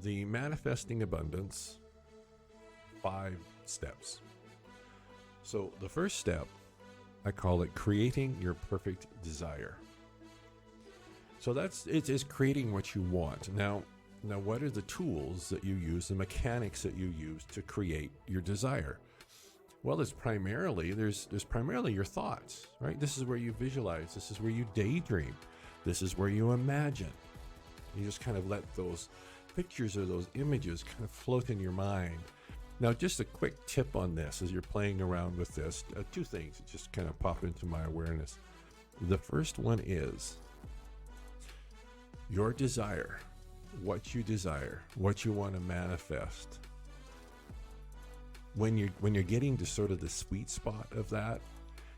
the manifesting abundance 5 steps. So the first step, I call it creating your perfect desire. So it's creating what you want. Now, what are the tools that you use, the mechanics that you use to create your desire? Well, there's primarily your thoughts, right? This is where you visualize. This is where you daydream. This is where you imagine. You just kind of let those pictures or those images kind of float in your mind. Now, just a quick tip on this as you're playing around with this. 2 things that just kind of pop into my awareness. The first one is your desire, what you desire, what you want to manifest. When you're getting to sort of the sweet spot of that,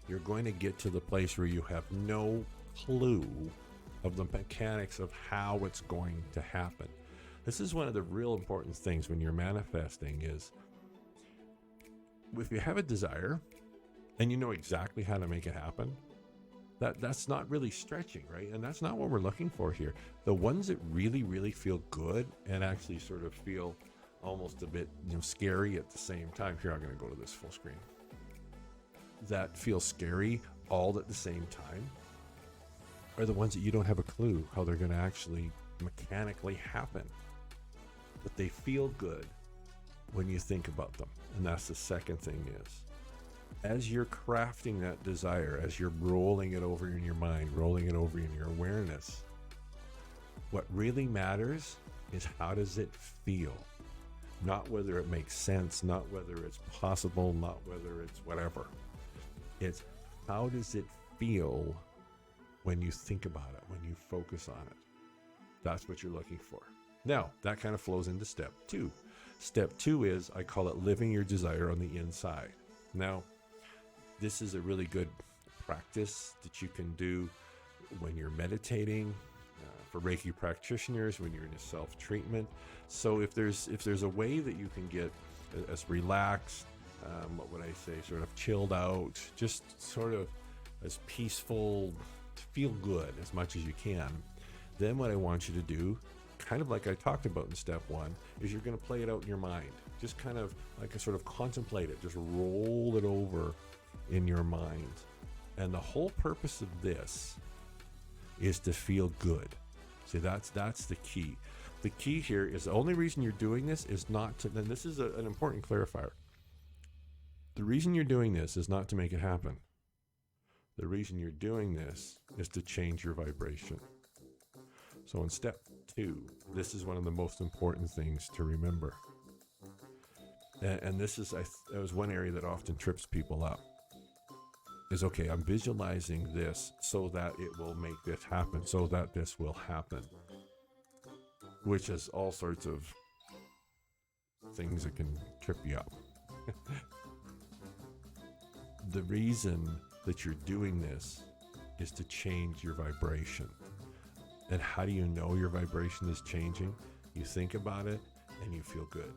you're going to get to the place where you have no clue of the mechanics of how it's going to happen. This is one of the real important things when you're manifesting is if you have a desire and you know exactly how to make it happen, that's not really stretching, right? And that's not what we're looking for here. The ones that really, really feel good and actually sort of feel almost a bit, scary at the same time. Here, I'm going to go to this full screen. That feel scary all at the same time are the ones that you don't have a clue how they're going to actually mechanically happen. But they feel good when you think about them. And that's the second thing is, as you're crafting that desire, as you're rolling it over in your mind, rolling it over in your awareness, what really matters is how does it feel? Not whether it makes sense, not whether it's possible, not whether it's whatever. It's how does it feel when you think about it, when you focus on it. That's what you're looking for. Now, that kind of flows into step 2. Step 2 is, I call it living your desire on the inside. Now, this is a really good practice that you can do when you're meditating, for Reiki practitioners, when you're in a self-treatment. So if there's a way that you can get as relaxed, what would I say, sort of chilled out, just sort of as peaceful, feel good as much as you can, then what I want you to do, kind of like I talked about in step 1, is you're going to play it out in your mind. Just kind of like a sort of contemplate it, just roll it over in your mind. And the whole purpose of this is to feel good. See, that's the key. The key here is the only reason you're doing this is not to, and this is an important clarifier. The reason you're doing this is not to make it happen. The reason you're doing this is to change your vibration. So in step 2, this is one of the most important things to remember. And this is, that was one area that often trips people up. Is okay, I'm visualizing this so that it will make this happen, so that this will happen. Which is all sorts of things that can trip you up. The reason that you're doing this is to change your vibration. And how do you know your vibration is changing? You think about it and you feel good.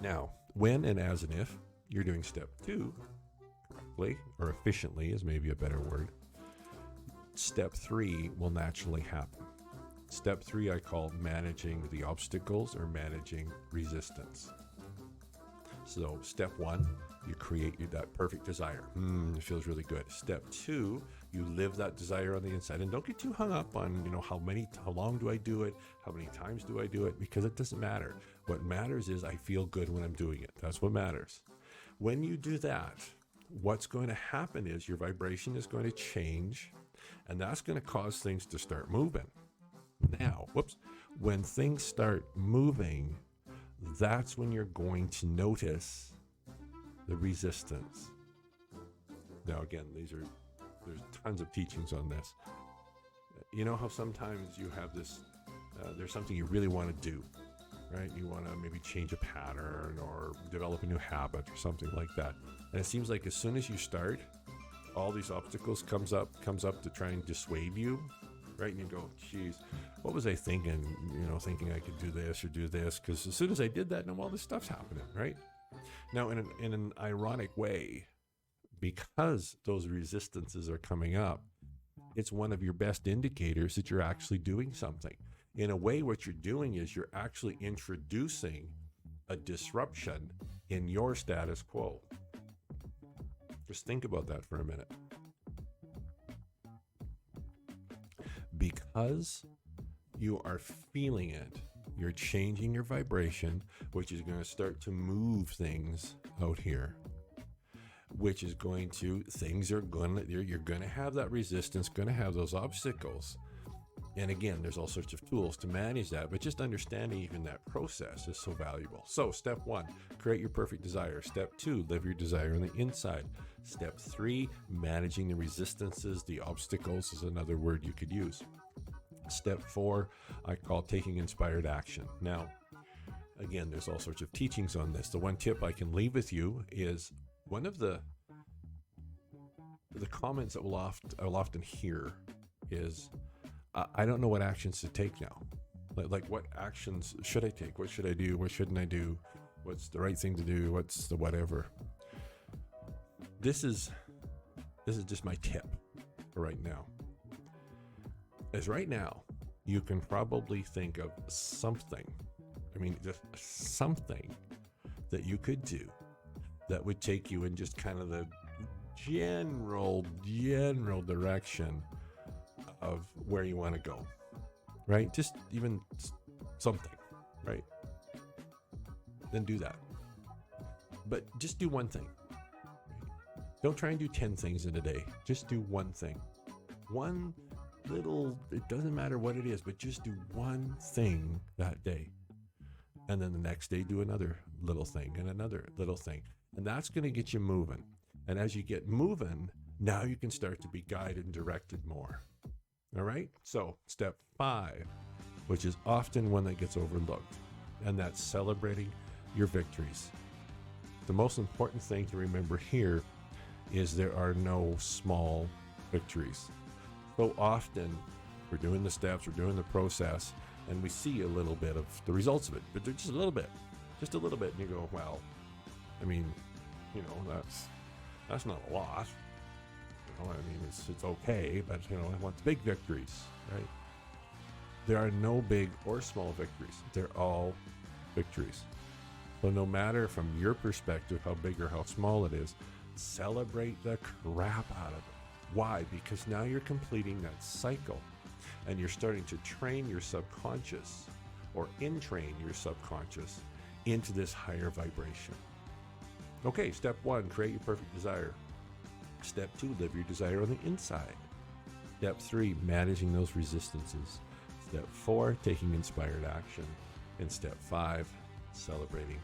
Now, when and as and if you're doing step 2 correctly, or efficiently is maybe a better word, step 3 will naturally happen. Step 3 I call managing the obstacles or managing resistance. So step 1, you create that perfect desire. It feels really good. Step 2, you live that desire on the inside, and don't get too hung up on, how long do I do it? How many times do I do it? Because it doesn't matter. What matters is I feel good when I'm doing it. That's what matters. When you do that, what's going to happen is your vibration is going to change, and that's going to cause things to start moving. Now, when things start moving, that's when you're going to notice the resistance. Now, again, there's tons of teachings on this. You know how sometimes you have this, there's something you really want to do, right? You want to maybe change a pattern or develop a new habit or something like that. And it seems like as soon as you start, all these obstacles comes up to try and dissuade you, right? And you go, geez, what was I thinking? Thinking I could do this or do this, because as soon as I did that, all this stuff's happening, right? Now, in an ironic way, because those resistances are coming up, It's one of your best indicators that you're actually doing something. In a way, what you're doing is you're actually introducing a disruption in your status quo. Just think about that for a minute. Because you are feeling it, you're changing your vibration, which is going to start to move things out here. Which is going to, you're going to have that resistance, going to have those obstacles. And again, there's all sorts of tools to manage that, but just understanding even that process is so valuable. So step 1, create your perfect desire. Step 2, live your desire on the inside. Step 3, managing the resistances, the obstacles is another word you could use. Step 4, I call taking inspired action. Now, again, there's all sorts of teachings on this. The one tip I can leave with you is one of the comments that I'll often hear is, I don't know what actions to take now. Like what actions should I take? What should I do? What shouldn't I do? What's the right thing to do? What's the whatever? This is just my tip for right now. As right now, you can probably think of something. Just something that you could do that would take you in just kind of the general direction of where you want to go, right? Just even something, right? Then do that. But just do one thing. Don't try and do 10 things in a day. Just do one thing. One little, it doesn't matter what it is, but just do one thing that day. And then the next day, do another little thing and another little thing. And that's going to get you moving. And as you get moving, now you can start to be guided and directed more. All right? So step 5, which is often one that gets overlooked, and that's celebrating your victories. The most important thing to remember here is there are no small victories. So often we're doing the steps, we're doing the process, and we see a little bit of the results of it, but they're just a little bit, and you go, well, that's not a lot. It's okay, but I want big victories, right? There are no big or small victories. They're all victories. So no matter from your perspective how big or how small it is, celebrate the crap out of it. Why? Because now you're completing that cycle and you're starting to train your subconscious or entrain your subconscious into this higher vibration. Okay, step 1, create your perfect desire. Step 2, live your desire on the inside. Step 3, managing those resistances. Step 4, taking inspired action. And step 5, celebrating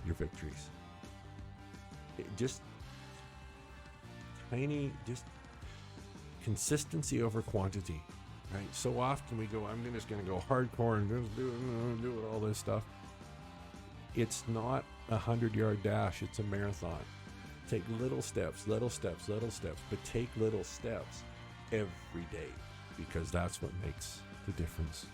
your victories. Just consistency over quantity, right? So often we go, I'm just going to go hardcore and just do all this stuff. It's not a 100-yard dash. It's a marathon. Take little steps, but take little steps every day, because that's what makes the difference.